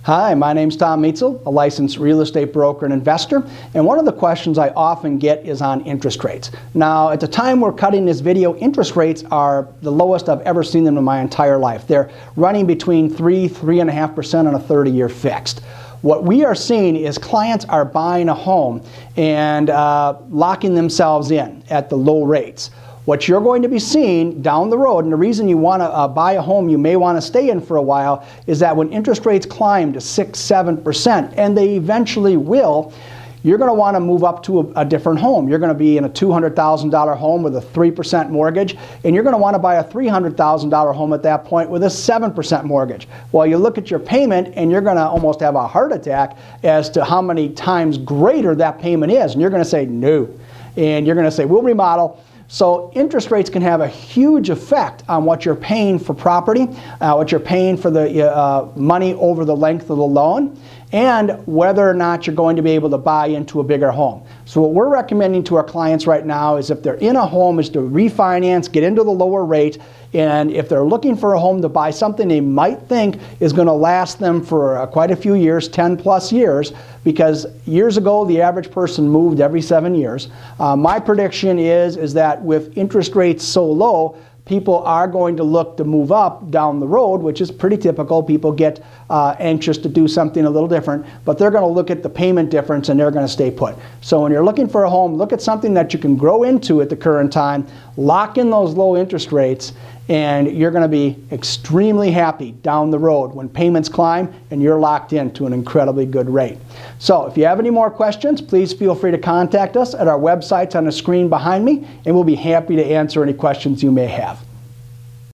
Hi, my name's Tom Meitzel, a licensed real estate broker and investor, and one of the questions I often get is on interest rates. Now, at the time we're cutting this video, interest rates are the lowest I've ever seen them in my entire life. They're running between 3–3.5% on a 30-year fixed. What we are seeing is clients are buying a home and locking themselves in at the low rates. What you're going to be seeing down the road, and the reason you want to buy a home you may want to stay in for a while, is that when interest rates climb to 6–7%, and they eventually will, you're going to want to move up to a different home. You're going to be in a $200,000 home with a 3% mortgage, and you're going to want to buy a $300,000 home at that point with a 7% mortgage. Well, you look at your payment, and you're going to almost have a heart attack as to how many times greater that payment is, and you're going to say no. And you're going to say, we'll remodel. So interest rates can have a huge effect on what you're paying for property, what you're paying for the money over the length of the loan, and whether or not you're going to be able to buy into a bigger home. So what we're recommending to our clients right now is if they're in a home is to refinance, get into the lower rate, and if they're looking for a home to buy something they might think is going to last them for quite a few years, 10+ years, because years ago the average person moved every 7 years. My prediction is that with interest rates so low, people are going to look to move up down the road, which is pretty typical. People get anxious to do something a little different, but they're going to look at the payment difference and they're going to stay put. So when you're looking for a home, look at something that you can grow into at the current time, lock in those low interest rates, and you're going to be extremely happy down the road when payments climb and you're locked into an incredibly good rate. So if you have any more questions, please feel free to contact us at our websites on the screen behind me, and we'll be happy to answer any questions you may have.